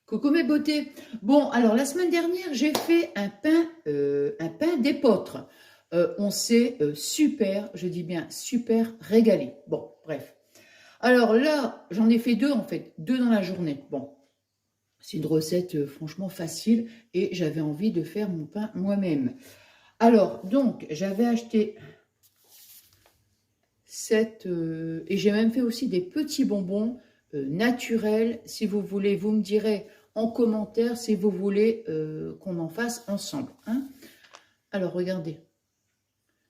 Coucou mes beautés. Bon, alors la semaine dernière, j'ai fait un pain d'épeautre. On s'est super, je dis bien super régalé. Bon, bref. Alors là, j'en ai fait deux en fait, deux dans la journée. Bon, c'est une recette franchement facile et j'avais envie de faire mon pain moi-même. Alors, donc, j'avais acheté et j'ai même fait aussi des petits bonbons naturels. Si vous voulez, vous me direz en commentaire si vous voulez qu'on en fasse ensemble. Hein. Alors, regardez.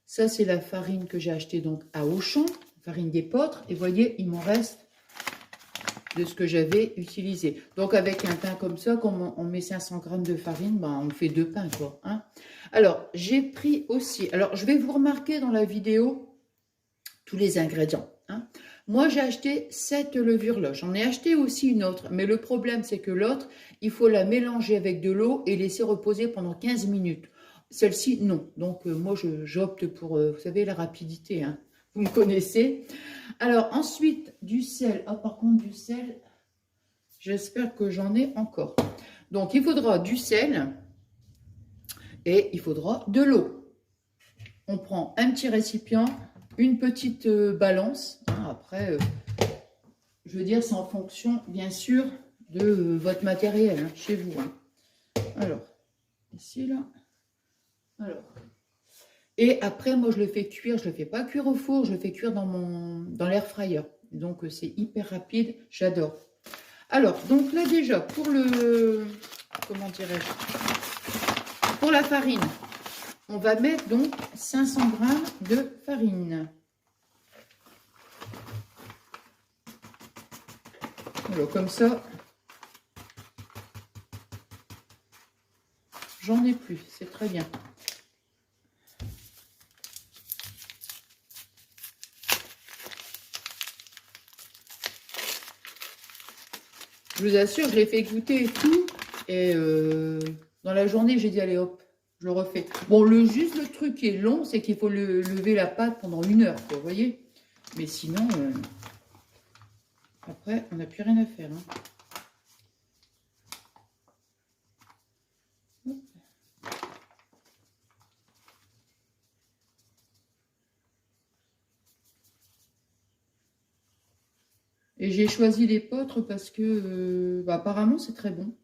Ça, c'est la farine que j'ai achetée donc à Auchan, farine d'épeautre. Et voyez, il m'en reste de ce que j'avais utilisé. Donc, avec un pain comme ça, comme on met 500 grammes de farine, ben, on fait deux pains, quoi. Hein. Alors, j'ai pris aussi... Alors, je vais vous remarquer dans la vidéo tous les ingrédients. Hein. Moi, j'ai acheté cette levure-là. J'en ai acheté aussi une autre. Mais le problème, c'est que l'autre, il faut la mélanger avec de l'eau et laisser reposer pendant 15 minutes. Celle-ci, non. Donc, moi, j'opte pour, vous savez, la rapidité. Hein. Vous me connaissez. Alors, ensuite, du sel. Ah, par contre, du sel, j'espère que j'en ai encore. Donc, il faudra du sel et il faudra de l'eau. On prend un petit récipient, une petite balance. Hein, après, je veux dire, c'est en fonction, bien sûr, de votre matériel, hein, chez vous. Hein. Alors, ici, là. Alors. Et après, moi, je le fais cuire. Je ne le fais pas cuire au four, je le fais cuire dans l'air fryer. Donc, c'est hyper rapide. J'adore. Alors, donc là, déjà, pour le... Comment dirais-je? Pour la farine, on va mettre donc 500 grammes de farine. Alors, comme ça, j'en ai plus, c'est très bien. Je vous assure, je l'ai fait goûter et tout. Et dans la journée, j'ai dit, allez hop, je le refais. Bon, juste le truc qui est long, c'est qu'il faut lever la pâte pendant 1 heure, quoi, vous voyez. Mais sinon, après, on n'a plus rien à faire. Hein. Et j'ai choisi l'épeautre parce que, bah, apparemment, c'est très bon.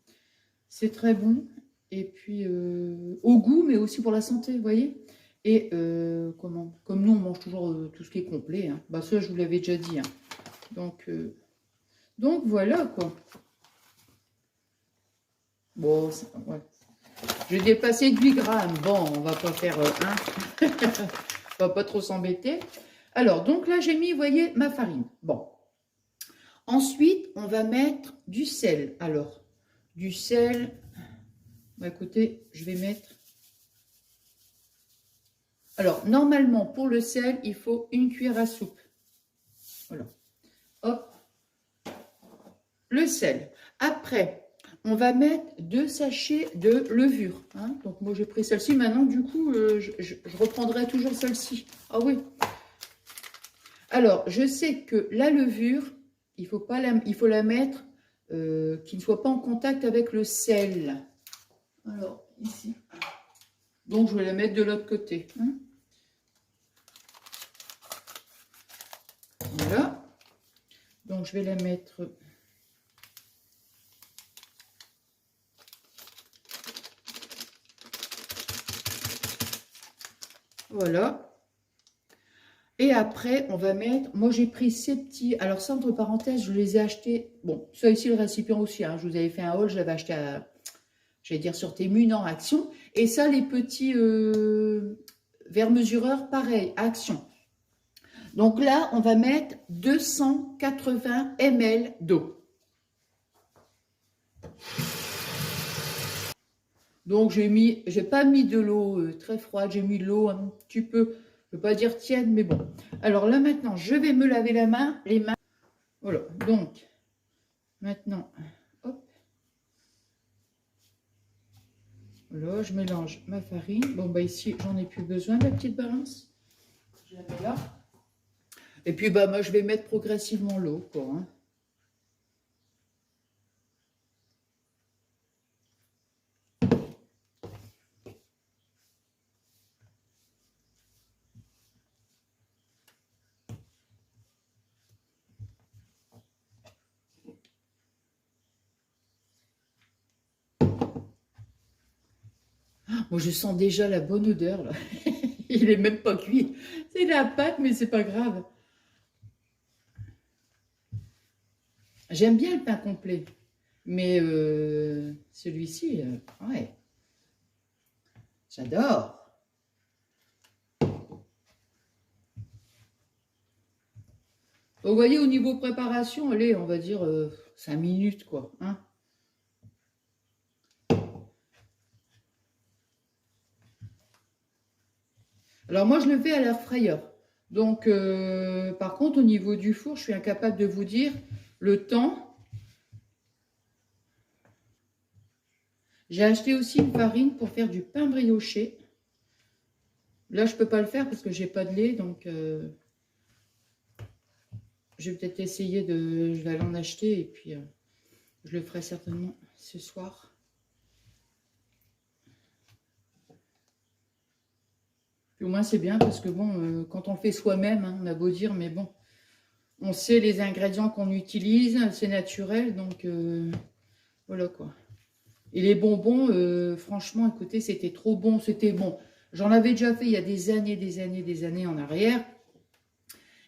C'est très bon. Et puis, au goût, mais aussi pour la santé, vous voyez. Et comme nous, on mange toujours tout ce qui est complet. Hein. Bah, ça, je vous l'avais déjà dit. Hein. Donc, voilà, quoi. Bon, ouais. J'ai dépassé de 8 grammes. Bon, on va pas faire un. On va pas trop s'embêter. Alors, donc là, j'ai mis, vous voyez, ma farine. Bon. Ensuite, on va mettre du sel. Alors, du sel. Bah, écoutez, je vais mettre... Alors, normalement, pour le sel, il faut 1 cuillère à soupe. Voilà. Hop. Le sel. Après, on va mettre 2 sachets de levure. Hein. Donc, moi, j'ai pris celle-ci. Maintenant, du coup, je reprendrai toujours celle-ci. Ah oui. Alors, je sais que la levure, il faut la mettre qui ne soit pas en contact avec le sel. Alors, ici. Donc, je vais la mettre de l'autre côté. Hein. Voilà. Donc, je vais la mettre... Voilà. Et après, on va mettre... Moi, j'ai pris ces petits... Alors, ça, entre parenthèses, je les ai achetés... Bon, ça ici, le récipient aussi. Hein, je vous avais fait un haul. Je l'avais acheté à... J'allais dire sur Temu, non, Action. Et ça, les petits verres mesureurs, pareil, Action. Donc là, on va mettre 280 ml d'eau. Donc, j'ai pas mis de l'eau très froide. J'ai mis de l'eau un petit peu... Je ne veux pas dire tiède, mais bon. Alors là, maintenant, je vais me laver les mains. Voilà, donc, maintenant, hop. Voilà, je mélange ma farine. Bon, bah ici, j'en ai plus besoin de la petite balance. Je la mets là. Et puis, bah, moi, je vais mettre progressivement l'eau, quoi. Hein. Moi, je sens déjà la bonne odeur, là. Il est même pas cuit. C'est la pâte, mais c'est pas grave. J'aime bien le pain complet. Mais celui-ci, ouais, j'adore. Vous voyez, au niveau préparation, allez, on va dire 5 minutes, quoi. Hein. Alors, moi, je le fais à l'air frayeur. Donc, par contre, au niveau du four, je suis incapable de vous dire le temps. J'ai acheté aussi une farine pour faire du pain brioché. Là, je ne peux pas le faire parce que j'ai pas de lait, donc je vais peut-être essayer de... Je vais aller en acheter et puis je le ferai certainement ce soir. Puis au moins, c'est bien parce que bon, quand on le fait soi-même, hein, on a beau dire, mais bon, on sait les ingrédients qu'on utilise, c'est naturel, donc voilà quoi. Et les bonbons, franchement, écoutez, c'était trop bon, c'était bon. J'en avais déjà fait il y a des années en arrière.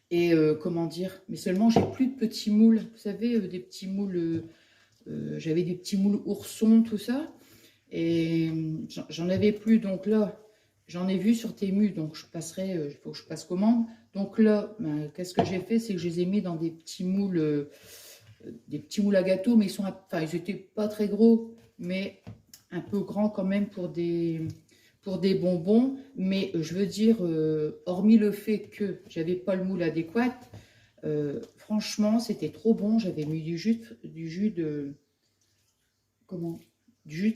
Et comment dire, mais seulement j'ai plus de petits moules. Vous savez, des petits moules, j'avais des petits moules oursons, tout ça. Et j'en avais plus. Donc là, j'en ai vu sur Temu, donc je passerai, il faut que je passe commande. Donc là, ben, qu'est-ce que j'ai fait? C'est que je les ai mis dans des petits moules à gâteau, mais ils étaient pas très gros, mais un peu grands quand même pour des bonbons. Mais je veux dire, hormis le fait que j'avais pas le moule adéquat, franchement, c'était trop bon. J'avais mis du jus de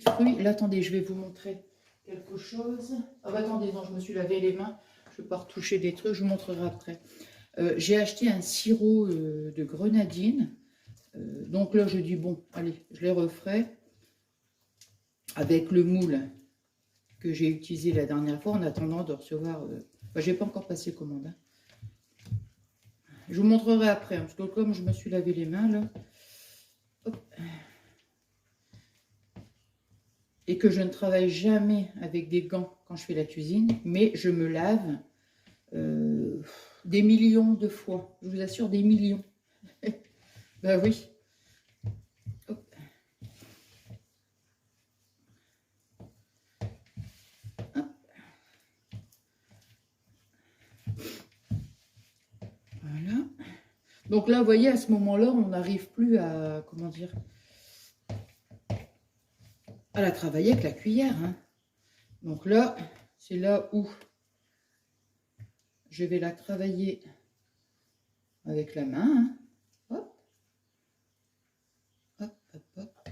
fruits. Là, attendez, je vais vous montrer quelque chose. Ah bah attendez, non, je me suis lavé les mains. Je ne vais pas retoucher des trucs, je vous montrerai après. J'ai acheté un sirop de grenadine. Donc là, je dis, bon, allez, je les referai avec le moule que j'ai utilisé la dernière fois en attendant de recevoir... je n'ai pas encore passé commande. Hein. Je vous montrerai après, hein, parce que comme je me suis lavé les mains, là... Hop. Et que je ne travaille jamais avec des gants quand je fais la cuisine, mais je me lave des millions de fois. Je vous assure, des millions. Ben oui. Hop. Hop. Voilà. Donc là, vous voyez, à ce moment-là, on n'arrive plus à, comment dire, à la travailler avec la cuillère. Hein. Donc là, c'est là où je vais la travailler avec la main. Hein. Hop. Hop, hop, hop.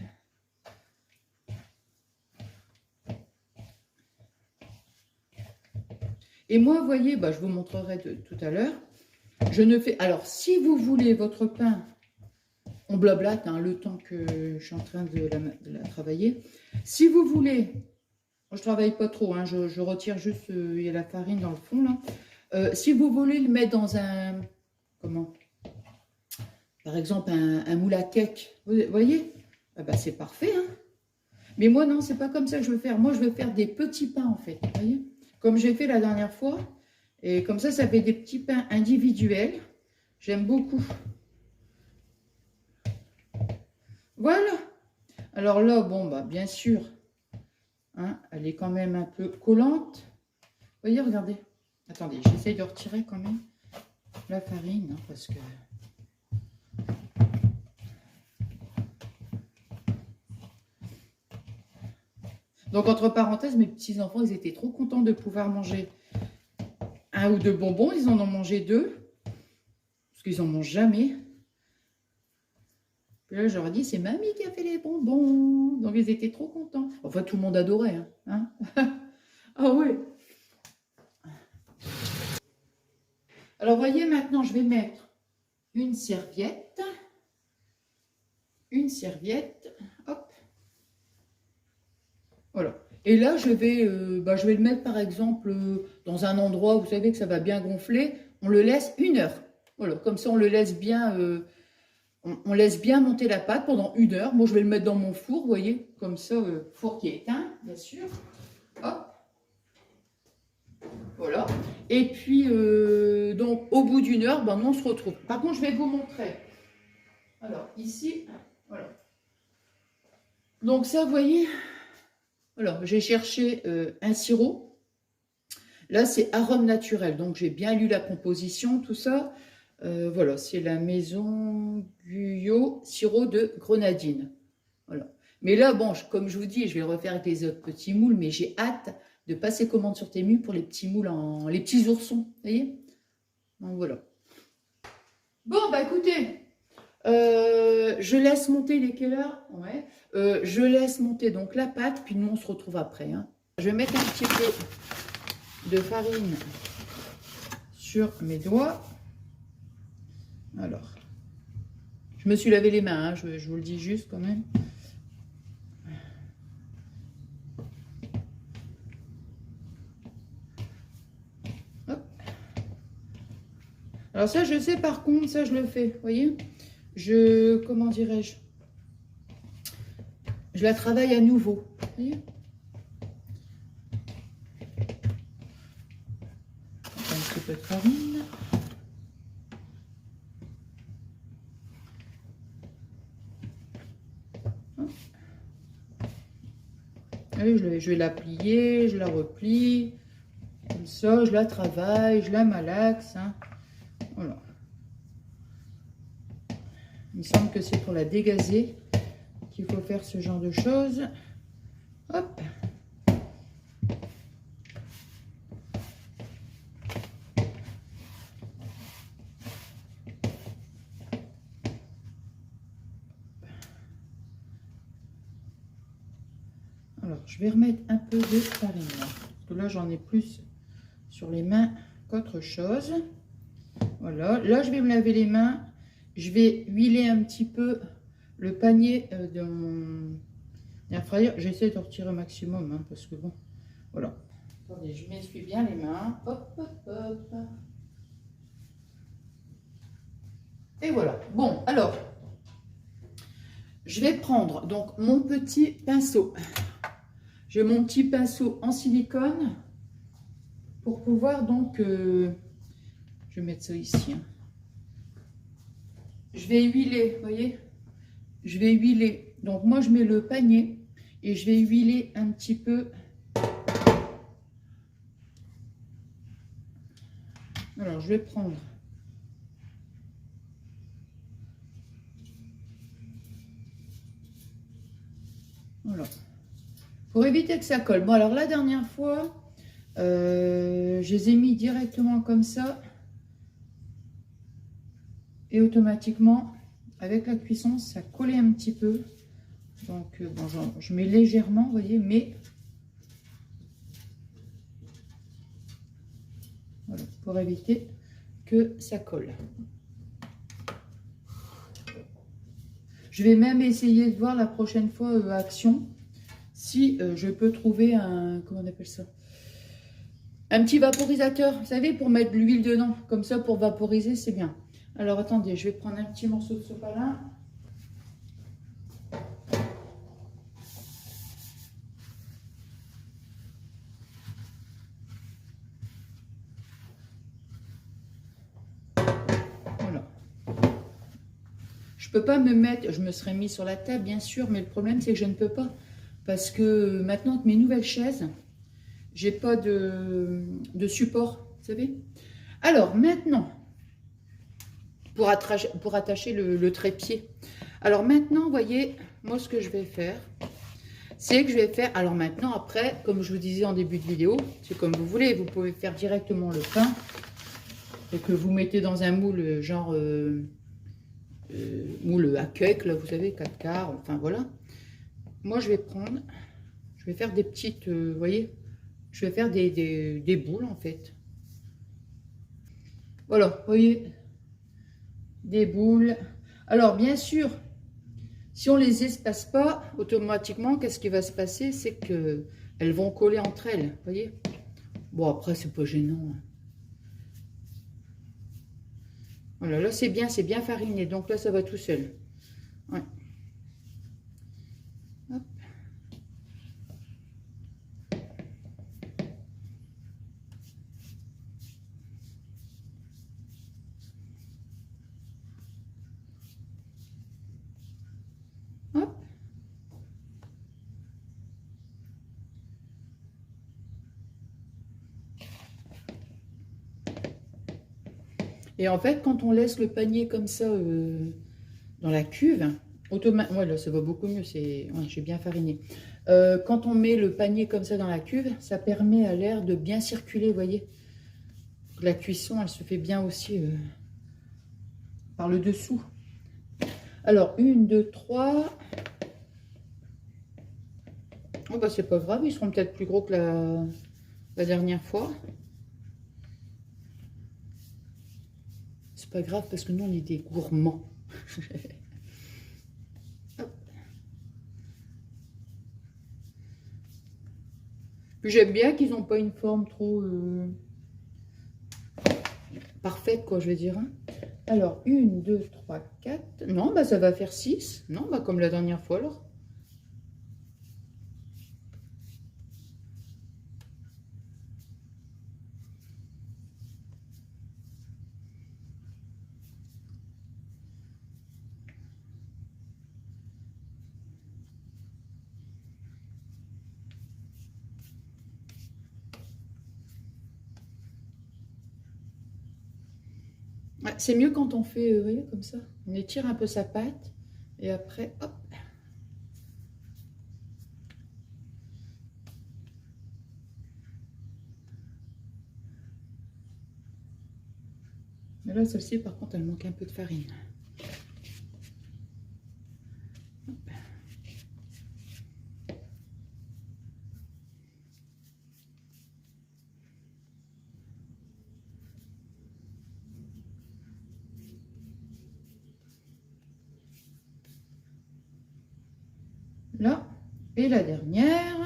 Et moi, vous voyez, je vous montrerai tout à l'heure. Je ne fais... Alors, si vous voulez votre pain, on blablate hein, le temps que je suis en train de la travailler. Si vous voulez, je ne travaille pas trop, hein, je retire juste, il y a la farine dans le fond là. Si vous voulez le mettre dans un, par exemple un moule à cake, vous voyez, c'est parfait. Hein. Mais moi non, c'est pas comme ça que je veux faire. Moi je veux faire des petits pains en fait, vous voyez, comme j'ai fait la dernière fois. Et comme ça fait des petits pains individuels. J'aime beaucoup. Voilà. Alors là, bon, bien sûr, hein, elle est quand même un peu collante. Vous voyez, regardez. Attendez, j'essaye de retirer quand même la farine, hein, parce que... Donc, entre parenthèses, mes petits-enfants, ils étaient trop contents de pouvoir manger un ou deux bonbons. Ils en ont mangé 2, parce qu'ils n'en mangent jamais. Puis là, je leur ai dit, c'est mamie qui a fait les bonbons. Donc, ils étaient trop contents. Enfin, tout le monde adorait. Hein. Ah oui. Alors, voyez, maintenant, je vais mettre une serviette. Hop. Voilà. Et là, je vais le mettre, par exemple, dans un endroit où vous savez que ça va bien gonfler. On le laisse 1 heure. Voilà, comme ça, on le laisse bien... On laisse bien monter la pâte pendant 1 heure. Moi, je vais le mettre dans mon four, vous voyez, comme ça, four qui est éteint, bien sûr. Hop. Voilà. Et puis, donc, au bout d'une heure, ben, on se retrouve. Par contre, je vais vous montrer. Alors, ici, voilà. Donc, ça, vous voyez, voilà, j'ai cherché un sirop. Là, c'est arôme naturel. Donc, j'ai bien lu la composition, tout ça. Voilà, c'est la maison Guyot, sirop de grenadine. Voilà. Mais là, bon, comme je vous dis, je vais refaire avec les autres petits moules, mais j'ai hâte de passer commande sur Temu pour les petits moules, les petits oursons, vous voyez. Donc voilà. Bon, bah écoutez, je laisse monter les quelle heure? Ouais. Je laisse monter donc la pâte, puis nous on se retrouve après. Hein. Je vais mettre un petit peu de farine sur mes doigts. Alors, je me suis lavé les mains, hein, je vous le dis juste quand même. Alors ça, je sais par contre, ça je le fais, vous voyez. Comment dirais-je, je la travaille à nouveau, vous voyez. Un petit peu de farine. Allez, je vais la plier, je la replie, comme ça, je la travaille, je la malaxe, hein. Voilà. Il me semble que c'est pour la dégazer qu'il faut faire ce genre de choses. Hop. Alors, je vais remettre un peu de farine là, parce que là, j'en ai plus sur les mains qu'autre chose. Voilà, là, je vais me laver les mains. Je vais huiler un petit peu le panier de mon air fryer. J'essaie de retirer au maximum, hein, parce que bon, voilà. Attendez, je m'essuie bien les mains. Hop, hop, hop. Et voilà. Bon, alors, je vais prendre donc mon petit pinceau. J'ai mon petit pinceau en silicone pour pouvoir donc, je vais mettre ça ici. Hein. Je vais huiler, vous voyez, je vais huiler. Donc moi je mets le panier et je vais huiler un petit peu. Alors je vais prendre. Voilà. Pour éviter que ça colle. Bon alors la dernière fois, je les ai mis directement comme ça. Et automatiquement, avec la cuisson, ça collait un petit peu. Donc, bon, je mets légèrement, vous voyez, mais voilà, pour éviter que ça colle. Je vais même essayer de voir la prochaine fois action, si je peux trouver un, comment on appelle ça? Un petit vaporisateur, vous savez, pour mettre de l'huile dedans. Comme ça, pour vaporiser, c'est bien. Alors, attendez, je vais prendre un petit morceau de sopalin. Voilà. Je peux pas me mettre, je me serais mis sur la table, bien sûr, mais le problème, c'est que je ne peux pas. Parce que maintenant, avec mes nouvelles chaises, j'ai pas de support, vous savez. Alors, maintenant, pour attacher le trépied. Alors maintenant, vous voyez, moi ce que je vais faire, c'est que je vais faire, alors maintenant après, comme je vous disais en début de vidéo, c'est comme vous voulez, vous pouvez faire directement le pain, et que vous mettez dans un moule genre moule à cake, là vous savez, 4 quarts, enfin voilà. Moi je vais prendre, je vais faire des petites, vous voyez, je vais faire des boules en fait. Voilà, vous voyez, des boules. Alors bien sûr, si on les espace pas, automatiquement, qu'est-ce qui va se passer? C'est que elles vont coller entre elles, vous voyez. Bon, après, c'est pas gênant. Voilà, là, c'est bien fariné. Donc là, ça va tout seul. Ouais. Hop. Et en fait, quand on laisse le panier comme ça dans la cuve, ouais, là, ça va beaucoup mieux, ouais, j'ai bien fariné. Quand on met le panier comme ça dans la cuve, ça permet à l'air de bien circuler, vous voyez. La cuisson, elle se fait bien aussi par le dessous. Alors, 1, 2, 3. Oh, bah, c'est pas grave, ils seront peut-être plus gros que la dernière fois. C'est pas grave parce que nous, on est des gourmands. J'aime bien qu'ils n'ont pas une forme trop parfaite, quoi, je veux dire. Hein. Alors, 1, 2, 3, 4. Non, bah ça va faire 6. Non, bah comme la dernière fois, alors. Ouais, c'est mieux quand on fait, vous voyez, comme ça. On étire un peu sa pâte et après, hop. Mais là, celle-ci, par contre, elle manque un peu de farine. Hop. Là, et la dernière.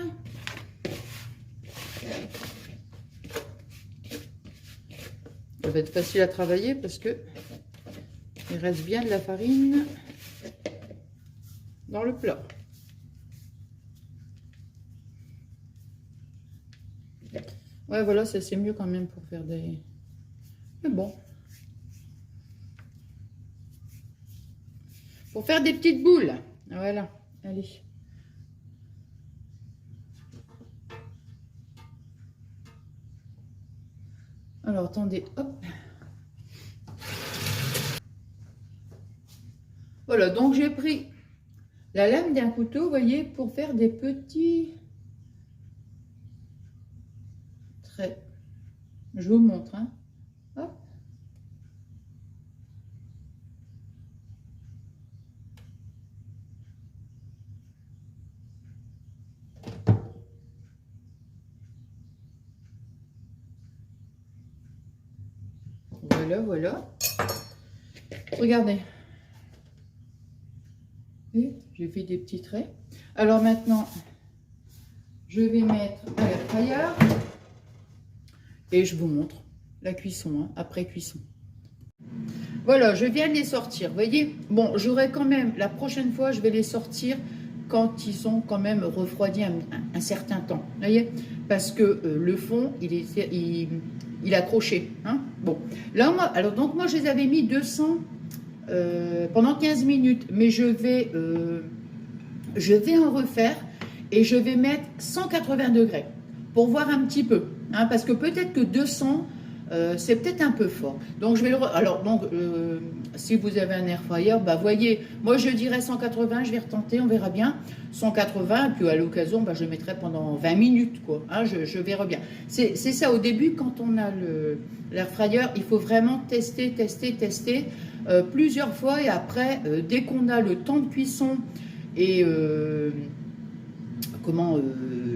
Ça va être facile à travailler parce que il reste bien de la farine dans le plat. Ouais, voilà, ça c'est mieux quand même pour faire des... Mais bon. Pour faire des petites boules. Voilà, allez. Alors, attendez, hop. Voilà, donc j'ai pris la lame d'un couteau, vous voyez, pour faire des petits traits. Je vous montre, hein. Hop. Voilà, voilà. Regardez. J'ai fait des petits traits. Alors maintenant, je vais mettre à l'air fryer et je vous montre la cuisson, hein, après cuisson. Voilà, je viens de les sortir, vous voyez. Bon, j'aurai quand même, la prochaine fois, je vais les sortir quand ils ont quand même refroidi un certain temps, vous voyez. Parce que le fond, il accrochait, hein. Bon, là, alors donc moi, je les avais mis 200 pendant 15 minutes, mais je vais en refaire et je vais mettre 180 degrés pour voir un petit peu, hein, parce que peut-être que 200 c'est peut-être un peu fort. Donc je vais alors donc si vous avez un air fryer, bah voyez, moi je dirais 180, je vais retenter, on verra bien 180, et puis à l'occasion bah, je le mettrai pendant 20 minutes quoi, hein, je verrai bien. C'est ça au début quand on a l'air fryer, il faut vraiment tester plusieurs fois et après dès qu'on a le temps de cuisson et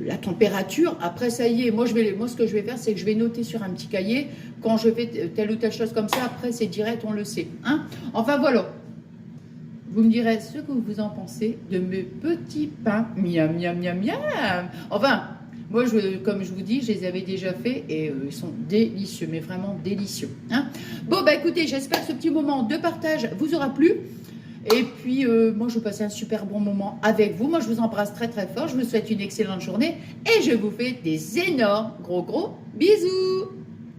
la température, après ça y est, moi ce que je vais faire, c'est que je vais noter sur un petit cahier, quand je fais telle ou telle chose comme ça, après c'est direct, on le sait, hein. Enfin voilà, vous me direz ce que vous en pensez de mes petits pains, miam miam miam miam. Enfin, moi comme je vous dis, je les avais déjà fait et ils sont délicieux, mais vraiment délicieux, hein. Bon bah écoutez, j'espère que ce petit moment de partage vous aura plu. Et puis, moi, je vous passe un super bon moment avec vous. Moi, je vous embrasse très, très fort. Je vous souhaite une excellente journée. Et je vous fais des énormes, gros bisous.